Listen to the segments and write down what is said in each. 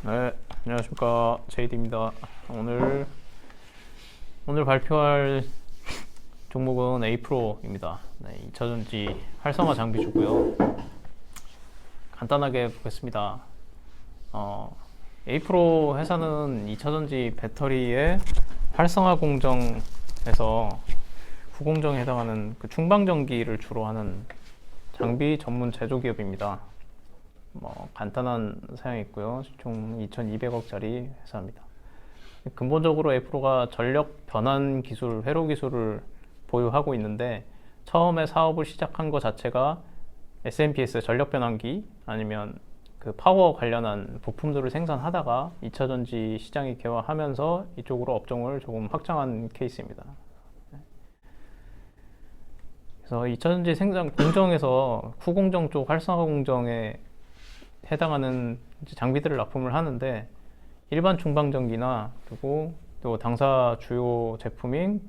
네, 안녕하십니까. 제이디입니다. 오늘 발표할 종목은 에이프로입니다. 네, 2차전지 활성화 장비주고요. 간단하게 보겠습니다. 에이프로 회사는 2차전지 배터리의 활성화 공정에서 후공정에 해당하는 그 충방전기를 주로 하는 장비 전문 제조기업입니다. 간단한 사양이 있고요. 총 2,200억짜리 회사입니다. 근본적으로 에이프로가 전력 변환 기술, 회로 기술을 보유하고 있는데, 처음에 사업을 시작한 것 자체가 SMPS 전력 변환기 아니면 그 파워 관련한 부품들을 생산하다가 2차 전지 시장이 개화하면서 이쪽으로 업종을 조금 확장한 케이스입니다. 그래서 2차 전지 생산 공정에서 후공정 쪽 활성화 공정에 해당하는 장비들을 납품을 하는데, 일반 충방전기나 그리고 또 당사 주요 제품인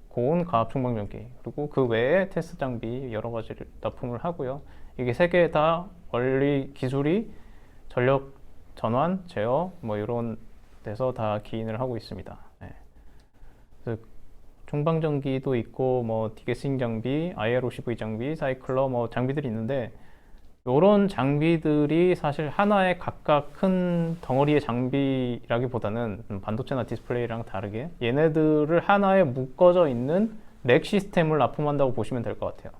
고온 가압 충방전기, 그리고 그 외에 테스트 장비 여러 가지를 납품을 하고요. 이게 세 개 다 원리 기술이 전력 전환, 제어 이런 데서 다 기인을 하고 있습니다. 네. 그래서 충방전기도 있고 디게싱 장비, IROCV 장비, 사이클러 장비들이 있는데, 이런 장비들이 사실 하나의 각각 큰 덩어리의 장비라기보다는 반도체나 디스플레이랑 다르게 얘네들을 하나에 묶어져 있는 렉 시스템을 납품한다고 보시면 될 것 같아요.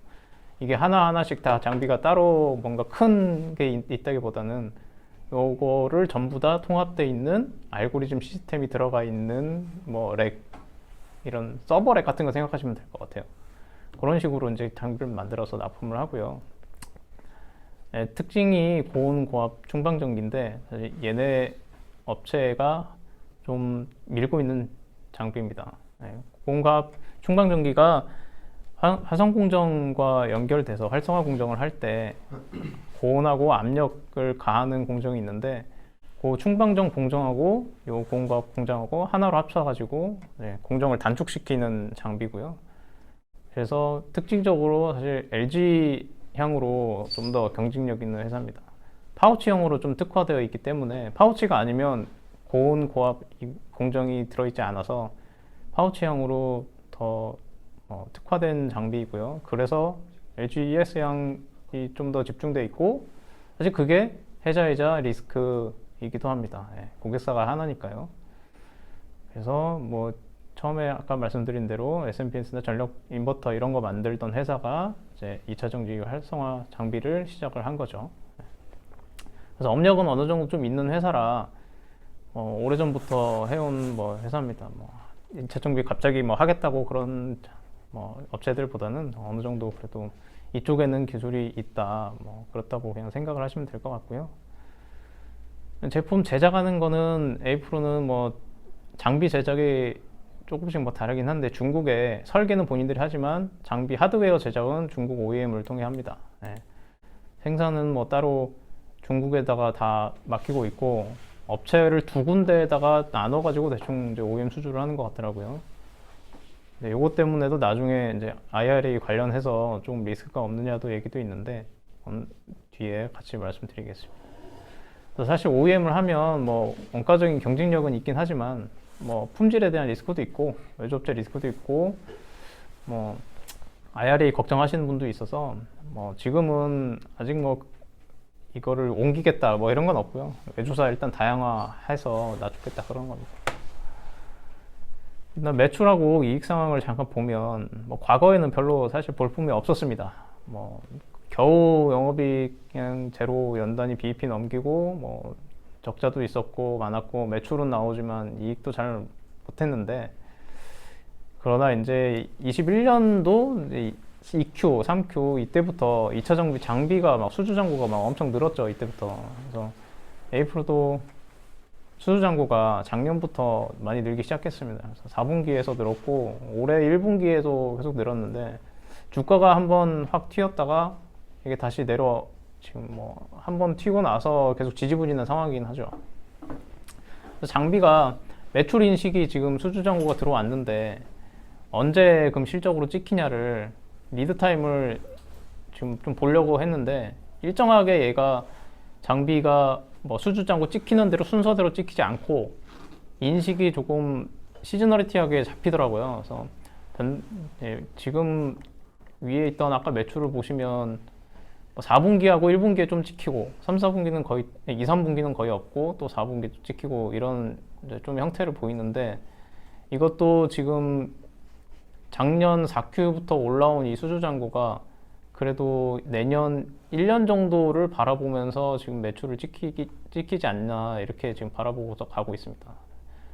이게 하나하나씩 다 장비가 따로 뭔가 큰 게 있다기보다는 요거를 전부 다 통합되어 있는 알고리즘 시스템이 들어가 있는 렉, 이런 서버 렉 같은 거 생각하시면 될 것 같아요. 그런 식으로 이제 장비를 만들어서 납품을 하고요. 네, 특징이 고온 고압 충방전기인데, 사실 얘네 업체가 좀 밀고 있는 장비입니다. 네, 고온 고압 충방전기가 화성 공정과 연결돼서 활성화 공정을 할 때 고온하고 압력을 가하는 공정이 있는데, 그 충방전 공정하고 요 고온 고압 공정하고 하나로 합쳐가지고 공정을 단축시키는 장비고요. 그래서 특징적으로 사실 LG 향으로 좀 더 경쟁력 있는 회사입니다. 파우치형으로 좀 특화되어 있기 때문에, 파우치가 아니면 고온 고압 공정이 들어있지 않아서 파우치형으로 더 특화된 장비이고요. 그래서 LG ES향이 좀 더 집중되어 있고, 사실 그게 혜자이자 리스크이기도 합니다. 고객사가 하나니까요. 그래서 처음에 아까 말씀드린 대로 SMPS나 전력 인버터 이런 거 만들던 회사가 이제 2차 전지 활성화 장비를 시작을 한 거죠. 그래서 업력은 어느 정도 좀 있는 회사라 오래전부터 해온 회사입니다. 2차 전지 갑자기 하겠다고 그런 업체들보다는 어느 정도 그래도 이쪽에는 기술이 있다, 그렇다고 그냥 생각을 하시면 될 것 같고요. 제품 제작하는 거는 에이프로는 장비 제작이 조금씩 다르긴 한데, 중국에 설계는 본인들이 하지만 장비 하드웨어 제작은 중국 OEM을 통해 합니다. 생산은 따로 중국에다가 다 맡기고 있고, 업체를 두 군데에다가 나눠가지고 대충 이제 OEM 수주를 하는 것 같더라고요. 요것 때문에도 나중에 이제 IRA 관련해서 좀 리스크가 없느냐도 얘기도 있는데, 뒤에 같이 말씀드리겠습니다. 사실 OEM을 하면 원가적인 경쟁력은 있긴 하지만 품질에 대한 리스크도 있고 외주업체 리스크도 있고 IRA 걱정하시는 분도 있어서 지금은 아직 이거를 옮기겠다 이런 건 없고요. 외주사 일단 다양화해서 놔주겠다 그런 겁니다. 일단 매출하고 이익 상황을 잠깐 보면 과거에는 별로 사실 볼품이 없었습니다. 겨우 영업이익 그냥 제로 연단위 BEP 넘기고 적자도 있었고 많았고 매출은 나오지만 이익도 잘 못했는데, 그러나 이제 21년도 2Q, 3Q 이때부터 2차 장비가 수주 잔고가 엄청 늘었죠. 이때부터. 그래서 에이프로도 수주 잔고가 작년부터 많이 늘기 시작했습니다. 그래서 4분기에서 늘었고 올해 1분기에도 계속 늘었는데, 주가가 한번 확 튀었다가 이게 다시 지금 한번 튀고 나서 계속 지지부진한 상황이긴 하죠. 장비가 매출 인식이 지금 수주 잔고가 들어왔는데 언제 그럼 실적으로 찍히냐를 리드 타임을 지금 좀 보려고 했는데, 일정하게 얘가 장비가 뭐 수주장고 찍히는 대로 순서대로 찍히지 않고 인식이 조금 시즈널리티하게 잡히더라고요. 그래서 지금 위에 있던 아까 매출을 보시면 4분기하고 1분기에 좀 찍히고 3, 4분기는 거의 2, 3분기는 거의 없고 또 4분기도 찍히고 이런 좀 형태를 보이는데 이것도 지금 작년 4Q부터 올라온 이 수주장고가 그래도 내년 1년 정도를 바라보면서 지금 매출을 찍히지 않나 이렇게 지금 바라보고서 가고 있습니다.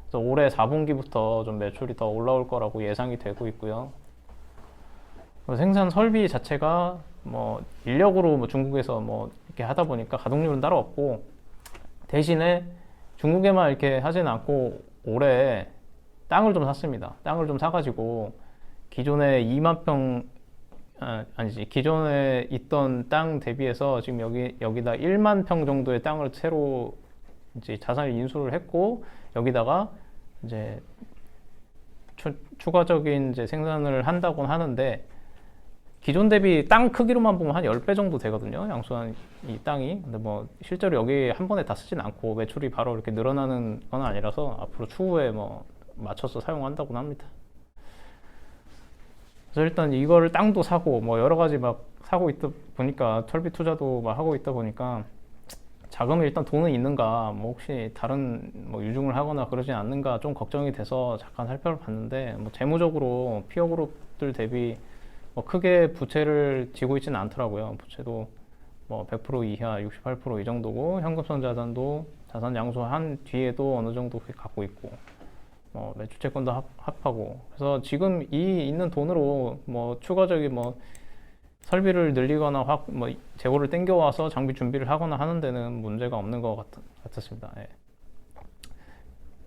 그래서 올해 4분기부터 좀 매출이 더 올라올 거라고 예상이 되고 있고요. 생산 설비 자체가 뭐 인력으로 뭐 중국에서 뭐 이렇게 하다 보니까 가동률은 따로 없고 대신에 중국에만 이렇게 하진 않고 올해 땅을 좀 샀습니다. 땅을 좀 사가지고 기존에 2만 평 아니지 기존에 있던 땅 대비해서 지금 여기다 1만 평 정도의 땅을 새로 이제 자산을 인수를 했고 여기다가 이제 추가적인 이제 생산을 한다고는 하는데 기존 대비 땅 크기로만 보면 한 10배 정도 되거든요. 양수한 이 땅이. 근데 뭐 실제로 여기 한 번에 다 쓰진 않고 매출이 바로 이렇게 늘어나는 건 아니라서 앞으로 추후에 뭐 맞춰서 사용한다고는 합니다. 그래서 일단 이거를 땅도 사고 뭐 여러 가지 막 사고 있다 보니까 설비 투자도 막 하고 있다 보니까 자금이 일단 돈은 있는가 뭐 혹시 다른 뭐 유증을 하거나 그러진 않는가 좀 걱정이 돼서 잠깐 살펴봤는데 뭐 재무적으로 피어 그룹들 대비 뭐 크게 부채를 지고 있지는 않더라고요. 부채도 뭐 100% 이하 68% 이 정도고 현금성 자산도 자산 양수한 뒤에도 어느 정도 갖고 있고 뭐 매출채권도 합하고 그래서 지금 이 있는 돈으로 뭐 추가적인 뭐 설비를 늘리거나 뭐 재고를 땡겨와서 장비 준비를 하거나 하는 데는 문제가 없는 것 같았습니다. 예.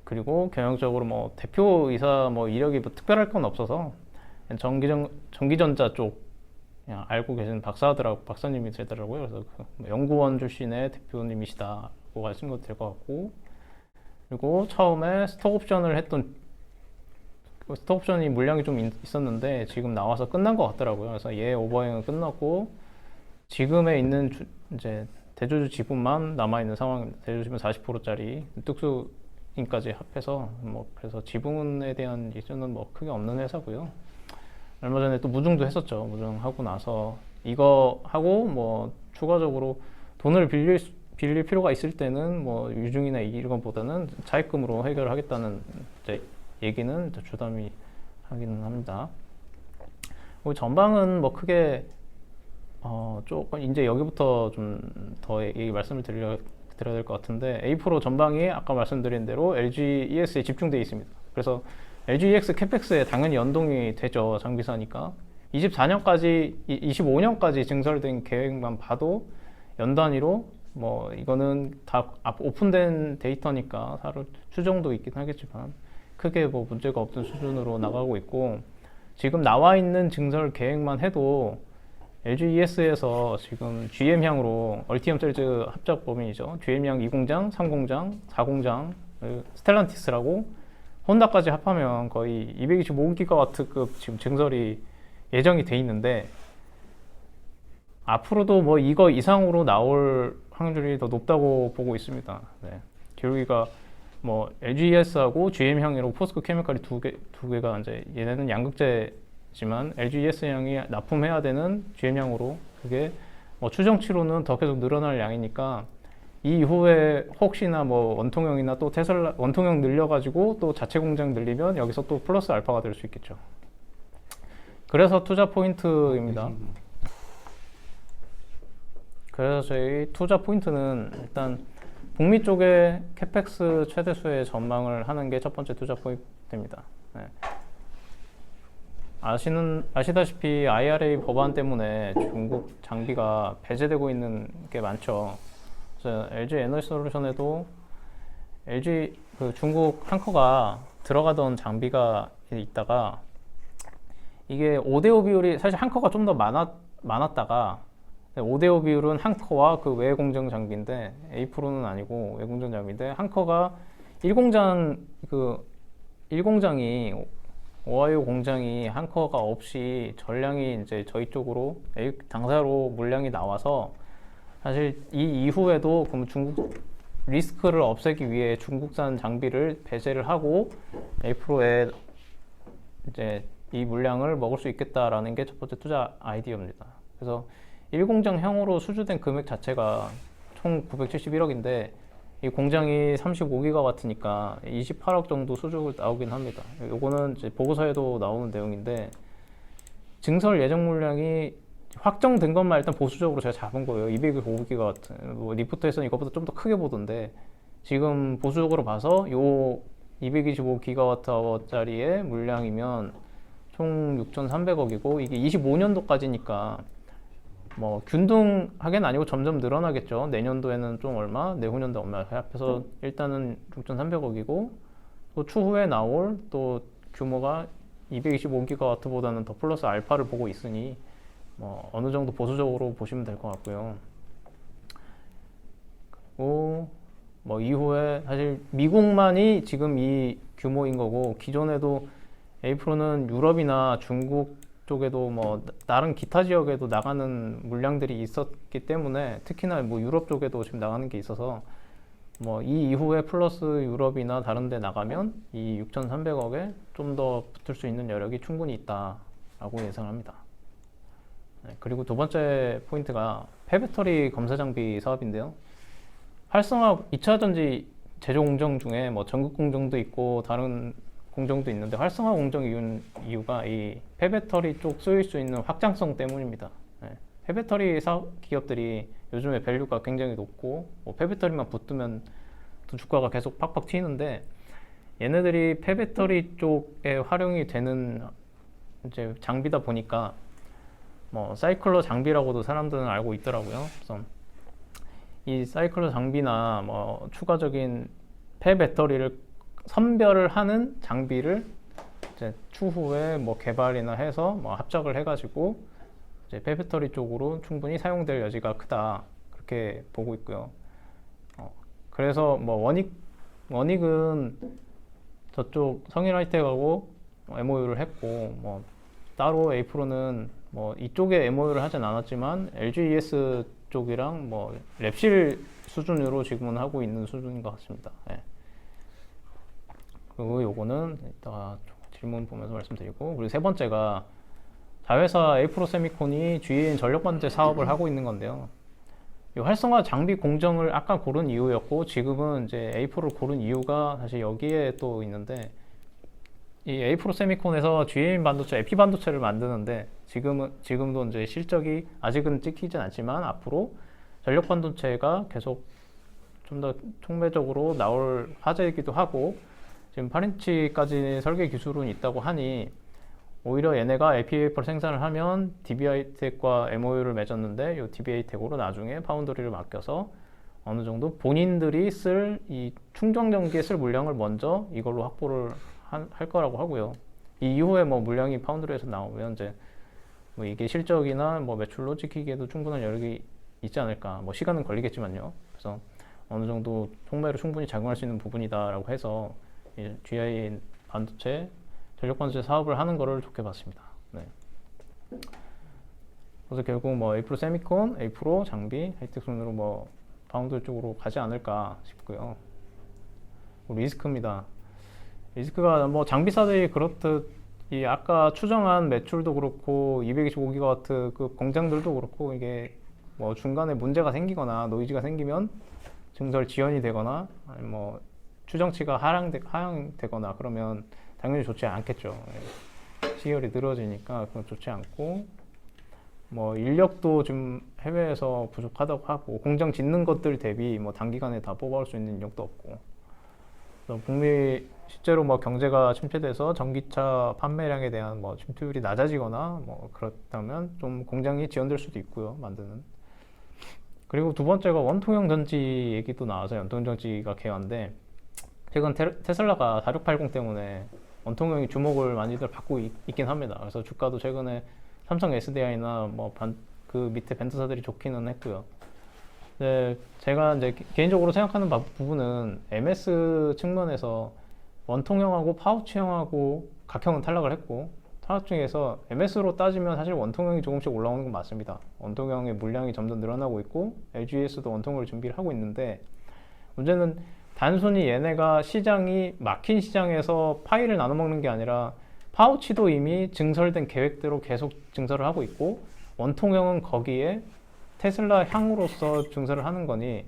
그리고 경영적으로 뭐 대표이사 뭐 이력이 뭐 특별할 건 없어서 전기전자 쪽 그냥 알고 계신 박사님이 되더라고요. 그래서 그 연구원 출신의 대표님이시다고 하시면 될 것 같고 그리고 처음에 스톡옵션을 했던 스톡옵션이 물량이 좀 있었는데 지금 나와서 끝난 것 같더라고요. 그래서 얘 오버행은 끝났고 지금에 있는 이제 대주주 지분만 남아 있는 상황입니다. 대주주 지분 40%짜리 특수인까지 합해서 뭐 그래서 지분에 대한 이슈는 뭐 크게 없는 회사고요. 얼마 전에 또 무증도 했었죠. 무증하고 나서 이거 하고 뭐 추가적으로 돈을 빌릴 필요가 있을 때는 뭐 유증이나 이런 것보다는 차입금으로 해결하겠다는 이제 얘기는 주담이 하기는 합니다. 그리고 전방은 뭐 크게 조금 이제 여기부터 좀 더 말씀을 드려야 될 것 같은데 A-프로 전방이 아까 말씀드린 대로 LG ES에 집중되어 있습니다. 그래서 LG EX 캐펙스에 당연히 연동이 되죠. 장비사니까 24년까지 25년까지 증설된 계획만 봐도 연 단위로 뭐 이거는 다 오픈된 데이터니까 사실 추정도 있긴 하겠지만 크게 뭐 문제가 없는 수준으로 나가고 있고 지금 나와 있는 증설 계획만 해도 LG ES에서 지금 GM향으로 얼티엄 셀즈 합작 범위이죠. GM향 2공장, 3공장, 4공장, 스텔란티스라고 혼다까지 합하면 거의 225GW급 지금 증설이 예정이 돼 있는데 앞으로도 뭐 이거 이상으로 나올 확률이 더 높다고 보고 있습니다. 네. 기록이가 뭐 LGES하고 GM향으로 포스코 케미칼이 두 개가 이제 얘네는 양극재지만 LGES향이 납품해야 되는 GM향으로 그게 뭐 추정치로는 더 계속 늘어날 양이니까 이후에 혹시나 뭐 원통형이나 또 테슬라 원통형 늘려가지고 또 자체 공장 늘리면 여기서 또 플러스 알파가 될 수 있겠죠. 그래서 투자 포인트입니다. 그래서 저희 투자 포인트는 일단 북미 쪽에 캐펙스 최대수의 전망을 하는 게 첫 번째 투자 포인트입니다. 네. 아시다시피 IRA 법안 때문에 중국 장비가 배제되고 있는 게 많죠. 그래서 LG 에너지솔루션에도 LG 그 중국 한커가 들어가던 장비가 있다가 이게 5대5 비율이 사실 한커가 좀 더 많았다가 5대5 비율은 한커와 그 외 공정 장비인데 A-프로는 아니고 외 공정 장비인데 한커가 1공장이 오하이오 공장이 한커가 없이 전량이 이제 저희 쪽으로 당사로 물량이 나와서 사실 이 이후에도 그럼 중국 리스크를 없애기 위해 중국산 장비를 배제를 하고 A프로에 이제 이 물량을 먹을 수 있겠다라는 게 첫 번째 투자 아이디어입니다. 그래서 1공장형으로 수주된 금액 자체가 총 971억인데 이 공장이 35기가와트니까 28억 정도 수주 나오긴 합니다. 요거는 이제 보고서에도 나오는 내용인데 증설 예정 물량이 확정된 것만 일단 보수적으로 제가 잡은 거예요. 225기가와트. 뭐 리포트에서는 이것보다 좀 더 크게 보던데 지금 보수적으로 봐서 요 225기가와트짜리의 물량이면 총 6,300억이고 이게 25년도까지니까 뭐 균등하게는 아니고 점점 늘어나겠죠. 내년도에는 좀 얼마, 내후년도 얼마 합해서 일단은 6,300억이고 또 추후에 나올 또 규모가 225기가와트보다는 더 플러스 알파를 보고 있으니 뭐 어느 정도 보수적으로 보시면 될 것 같고요. 그리고 뭐 이후에 사실 미국만이 지금 이 규모인 거고 기존에도 에이프로는 유럽이나 중국 쪽에도 뭐 다른 기타 지역에도 나가는 물량들이 있었기 때문에 특히나 뭐 유럽 쪽에도 지금 나가는 게 있어서 뭐 이 이후에 플러스 유럽이나 다른 데 나가면 이 6,300억에 좀 더 붙을 수 있는 여력이 충분히 있다라고 예상합니다. 네, 그리고 두 번째 포인트가 폐배터리 검사 장비 사업인데요. 활성화 2차 전지 제조 공정 중에 뭐 전극 공정도 있고 다른 공정도 있는데 활성화 공정 이유가 이 폐배터리 쪽 쓰일 수 있는 확장성 때문입니다. 네. 폐배터리 사업 기업들이 요즘에 밸류가 굉장히 높고 뭐 폐배터리만 붙으면 또 주가가 계속 팍팍 튀는데 얘네들이 폐배터리 쪽에 활용이 되는 이제 장비다 보니까 뭐 사이클러 장비라고도 사람들은 알고 있더라고요. 그래서 이 사이클러 장비나 뭐 추가적인 폐배터리를 선별을 하는 장비를 이제 추후에 뭐 개발이나 해서 뭐 합작을 해가지고 이제 폐배터리 쪽으로 충분히 사용될 여지가 크다 그렇게 보고 있고요. 그래서 뭐 원익은 저쪽 성일하이텍하고 MOU를 했고 뭐 따로 에이프로는 뭐 이쪽에 MOU를 하진 않았지만 LGES 쪽이랑 뭐 랩실 수준으로 지금은 하고 있는 수준인 것 같습니다. 네. 그리고 요거는 이따가 질문 보면서 말씀드리고 그리고 세 번째가 자회사 에이프로 세미콘이 GA인 전력 반도체 사업을 하고 있는 건데요. 이 활성화 장비 공정을 아까 고른 이유였고 지금은 이제 에이프로를 고른 이유가 사실 여기에 또 있는데 이 에이프로 세미콘에서 GA인 반도체, 에피 반도체를 만드는데 지금도 이제 실적이 아직은 찍히진 않지만 앞으로 전력 반도체가 계속 좀 더 총매적으로 나올 화제이기도 하고 지금 8인치까지 설계 기술은 있다고 하니 오히려 얘네가 에피웨이퍼를 생산을 하면 DB하이텍과 MOU를 맺었는데 이 DB하이텍으로 나중에 파운드리를 맡겨서 어느 정도 본인들이 쓸 이 충전 전기에 쓸 물량을 먼저 이걸로 확보를 할 거라고 하고요. 이 이후에 뭐 물량이 파운드리에서 나오면 이제 뭐 이게 실적이나 뭐 매출로 찍히기에도 충분한 여력이 있지 않을까. 뭐 시간은 걸리겠지만요. 그래서 어느 정도 총매로 충분히 작용할 수 있는 부분이다라고 해서 이 GI 반도체 전력 반도체 사업을 하는 거를 좋게 봤습니다. 네. 그래서 결국 뭐 에이프로 세미콘, 에이프로 장비, 하이텍 순으로 뭐 파운드 쪽으로 가지 않을까 싶고요. 리스크입니다. 리스크가 뭐 장비사들이 그렇듯 이 아까 추정한 매출도 그렇고 225기가와트 그 공장들도 그렇고 이게 뭐 중간에 문제가 생기거나 노이즈가 생기면 증설 지연이 되거나 아니 뭐 추정치가 하향되거나 그러면 당연히 좋지 않겠죠. 시열이 늘어지니까 그건 좋지 않고 뭐 인력도 지금 해외에서 부족하다고 하고 공장 짓는 것들 대비 뭐 단기간에 다 뽑아올 수 있는 인력도 없고 북미 실제로 뭐 경제가 침체돼서 전기차 판매량에 대한 뭐 침투율이 낮아지거나 뭐 그렇다면 좀 공장이 지연될 수도 있고요. 만드는. 그리고 두 번째가 원통형 전지 얘기도 나와서 원통형 전지가 개화인데 최근 테슬라가 4680 때문에 원통형이 주목을 많이들 받고 있긴 합니다. 그래서 주가도 최근에 삼성 SDI나 뭐 그 밑에 밴드사들이 좋기는 했고요. 네, 제가 이제 개인적으로 생각하는 부분은 MS 측면에서 원통형하고 파우치형하고 각형은 탈락을 했고 탈락 중에서 MS로 따지면 사실 원통형이 조금씩 올라오는 건 맞습니다. 원통형의 물량이 점점 늘어나고 있고 LG에서도 원통형을 준비를 하고 있는데 문제는 단순히 얘네가 시장이 막힌 시장에서 파이를 나눠 먹는 게 아니라 파우치도 이미 증설된 계획대로 계속 증설을 하고 있고 원통형은 거기에 테슬라 향으로서 증설을 하는 거니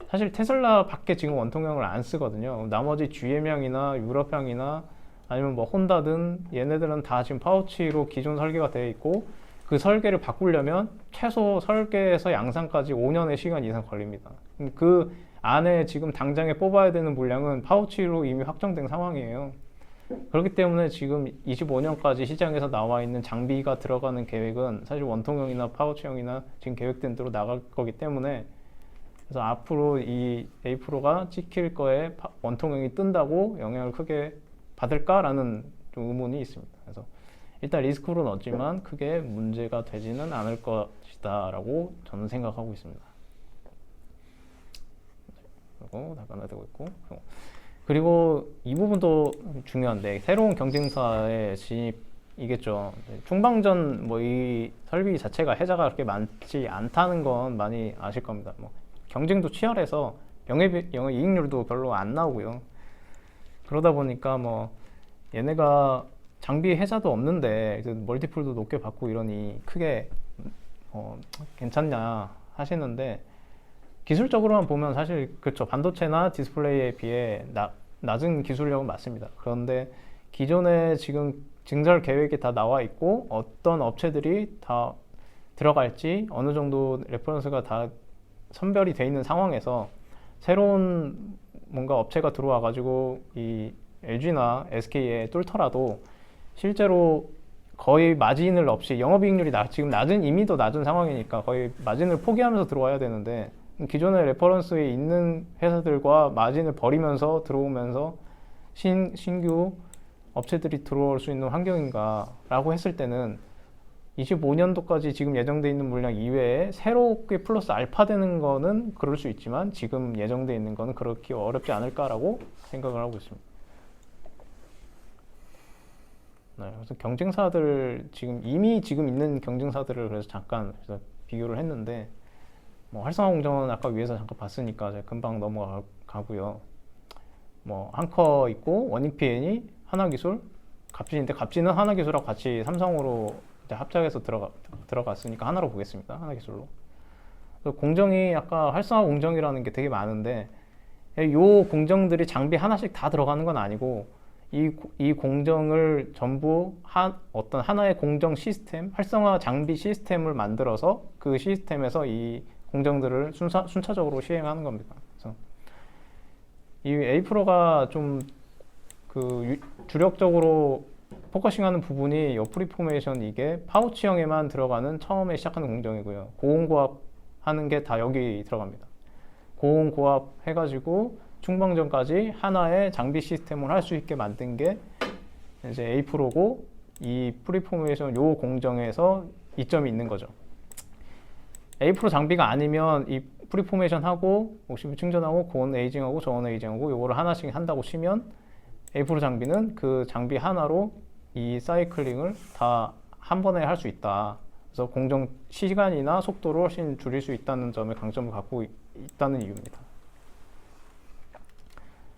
사실 테슬라 밖에 지금 원통형을 안 쓰거든요. 나머지 GM향이나 유럽향이나 아니면 뭐 혼다든 얘네들은 다 지금 파우치로 기존 설계가 되어 있고 그 설계를 바꾸려면 최소 설계에서 양산까지 5년의 시간 이상 걸립니다. 그 안에 지금 당장에 뽑아야 되는 물량은 파우치로 이미 확정된 상황이에요. 그렇기 때문에 지금 25년까지 시장에서 나와 있는 장비가 들어가는 계획은 사실 원통형이나 파우치형이나 지금 계획된 대로 나갈 거기 때문에 그래서 앞으로 이 A 프로가 찍힐 거에 원통형이 뜬다고 영향을 크게 받을까라는 좀 의문이 있습니다. 그래서 일단 리스크로 넣었지만 크게 문제가 되지는 않을 것이다 라고 저는 생각하고 있습니다. 그리고 나가되고 있고 그리고 이 부분도 중요한데 새로운 경쟁사의 진입이겠죠. 충방전 뭐 이 설비 자체가 해자가 그렇게 많지 않다는 건 많이 아실 겁니다. 뭐 경쟁도 치열해서 영업이익률도 별로 안 나오고요. 그러다 보니까 뭐 얘네가 장비 해자도 없는데 멀티플도 높게 받고 이러니 크게 괜찮냐 하시는데 기술적으로만 보면 사실 그렇죠. 반도체나 디스플레이에 비해 낮은 기술력은 맞습니다. 그런데 기존에 지금 증설 계획이 다 나와 있고 어떤 업체들이 다 들어갈지 어느 정도 레퍼런스가 다 선별이 돼 있는 상황에서 새로운 뭔가 업체가 들어와 가지고 이 LG나 SK에 뚫더라도 실제로 거의 마진을 없이 영업이익률이 지금 이미 더 낮은 상황이니까 거의 마진을 포기하면서 들어와야 되는데 기존의 레퍼런스에 있는 회사들과 마진을 버리면서 들어오면서 신규 업체들이 들어올 수 있는 환경인가 라고 했을 때는 25년도까지 지금 예정되어 있는 물량 이외에 새롭게 플러스 알파 되는 거는 그럴 수 있지만 지금 예정되어 있는 거는 그렇게 어렵지 않을까라고 생각을 하고 있습니다. 네, 그래서 경쟁사들 이미 있는 경쟁사들을 그래서 잠깐 비교를 했는데 뭐 활성화공정은 아까 위에서 잠깐 봤으니까 제가 금방 넘어가고요. 뭐 한커 있고 원익PN이 하나기술, 갑진인데 갑진은 하나기술하고 같이 삼성으로 합작해서 들어갔으니까 하나로 보겠습니다. 하나기술로. 공정이 아까 활성화공정이라는 게 되게 많은데 이 공정들이 장비 하나씩 다 들어가는 건 아니고 이 공정을 전부 어떤 하나의 공정 시스템, 활성화 장비 시스템을 만들어서 그 시스템에서 이 공정들을 순차적으로 시행하는 겁니다. 그래서 이 A 프로가 좀 주력적으로 포커싱하는 부분이 프리포메이션 이게 파우치형에만 들어가는 처음에 시작하는 공정이고요. 고온고압 하는 게 다 여기 들어갑니다. 고온고압 해가지고 충방전까지 하나의 장비 시스템을 할 수 있게 만든 게 이제 A 프로고 이 프리포메이션 요 공정에서 이점이 있는 거죠. A 프로 장비가 아니면 이 프리포메이션 하고 옥시브 충전하고 고온 에이징하고 저온 에이징하고 요거를 하나씩 한다고 치면 A 프로 장비는 그 장비 하나로 이 사이클링을 다 한 번에 할 수 있다. 그래서 공정 시간이나 속도를 훨씬 줄일 수 있다는 점에 강점을 갖고 있다는 이유입니다.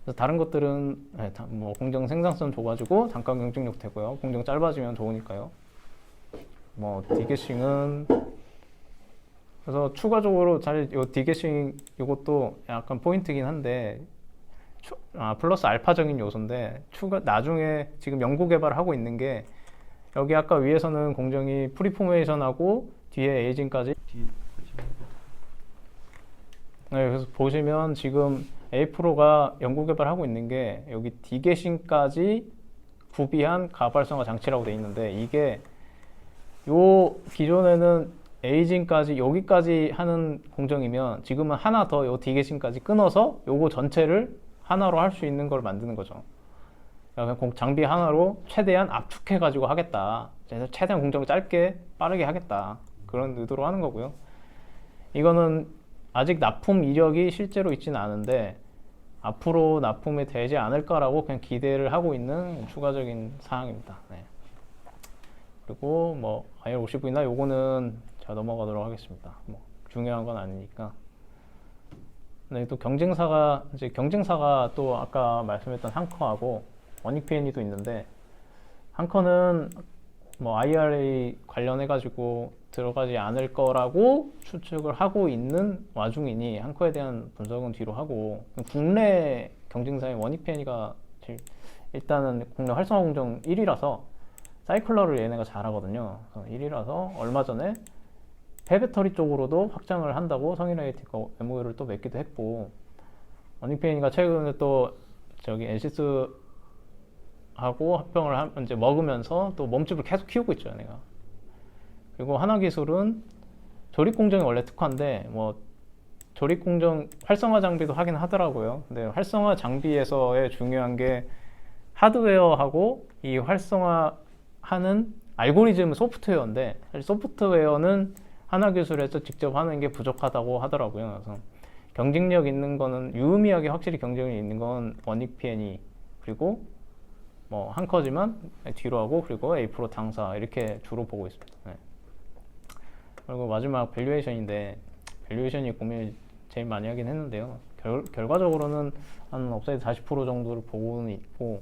그래서 다른 것들은 뭐 공정 생산성 줘가지고 단가 경쟁력 되고요. 공정 짧아지면 좋으니까요. 뭐 디게싱은 그래서 추가적으로 요 디게싱 이것도 약간 포인트긴 한데 플러스 알파적인 요소인데 나중에 지금 연구 개발을 하고 있는 게 여기 아까 위에서는 공정이 프리포메이션하고 뒤에 에이징까지 네, 그래서 보시면 지금 A 프로가 연구 개발하고 있는 게 여기 디게싱까지 구비한 가발성화 장치라고 되어 있는데 이게 요 기존에는 에이징까지 여기까지 하는 공정이면 지금은 하나 더 요 디게싱까지 끊어서 요거 전체를 하나로 할 수 있는 걸 만드는 거죠. 그냥 장비 하나로 최대한 압축해 가지고 하겠다. 그래서 최대한 공정을 짧게 빠르게 하겠다. 그런 의도로 하는 거고요. 이거는 아직 납품 이력이 실제로 있지는 않은데 앞으로 납품이 되지 않을까라고 그냥 기대를 하고 있는 추가적인 사항입니다. 네. 그리고 뭐 IR50이나 요거는 제가 넘어가도록 하겠습니다. 뭐 중요한 건 아니니까. 네, 또 경쟁사가 또 아까 말씀했던 한커하고 원익 P&E도 있는데, 한커는 뭐 IRA 관련해 가지고 들어가지 않을 거라고 추측을 하고 있는 와중이니 한커에 대한 분석은 뒤로 하고, 국내 경쟁사인 원익 P&E가 일단은 국내 활성화 공정 1위라서 사이클러를 얘네가 잘하거든요. 1위라서 얼마 전에 폐배터리 쪽으로도 확장을 한다고 성인에이티가 MOU를 또 맺기도 했고, 원익 P&E가 최근에 또 저기 엔시스 하고 합병을 이제 먹으면서 또 몸집을 계속 키우고 있죠, 얘네가. 그리고 하나기술은 조립 공정이 원래 특화인데 뭐 조립 공정 활성화 장비도 하긴 하더라고요. 근데 활성화 장비에서의 중요한 게 하드웨어하고 이 활성화하는 알고리즘 소프트웨어인데, 사실 소프트웨어는 하나기술에서 직접 하는 게 부족하다고 하더라고요. 그래서 경쟁력 있는 거는 유의미하게 확실히 경쟁력 있는 건 원익 P&E, 그리고 뭐 한커지만 뒤로 하고, 그리고 A 프로 당사, 이렇게 주로 보고 있습니다. 네. 그리고 마지막 밸류에이션인데, 밸류에이션이 고민을 제일 많이 하긴 했는데요. 결과적으로는 한 업사이드 40% 정도를 보고는 있고,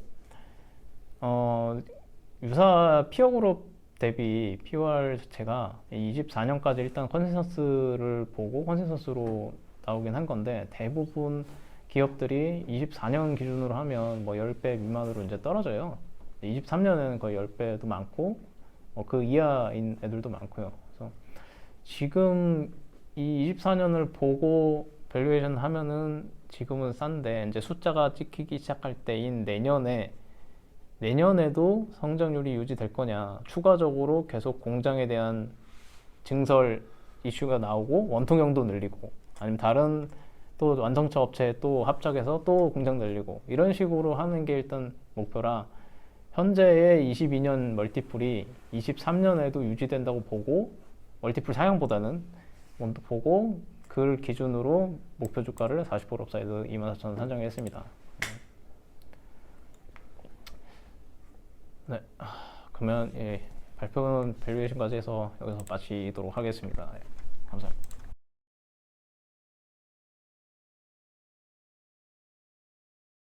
유사 피어그룹 대비 POR 자체가 24년까지 일단 컨센서스를 보고 컨센서스로 나오긴 한 건데, 대부분 기업들이 24년 기준으로 하면 뭐 10배 미만으로 이제 떨어져요. 23년에는 거의 10배도 많고, 그 이하인 애들도 많고요. 그래서 지금 이 24년을 보고 밸류에이션 하면은 지금은 싼데, 이제 숫자가 찍히기 시작할 때인 내년에도 성장률이 유지될 거냐, 추가적으로 계속 공장에 대한 증설 이슈가 나오고 원통형도 늘리고, 아니면 다른 또 완성차 업체 또 합작해서 또 공장 늘리고, 이런 식으로 하는 게 일단 목표라, 현재의 22년 멀티플이 23년에도 유지된다고 보고, 멀티플 사양보다는 보고, 그걸 기준으로 목표 주가를 40% 업사이드 24,000원 산정했습니다. 네, 그러면 발표는 밸류에이션까지 해서 여기서 마치도록 하겠습니다. 네, 감사합니다.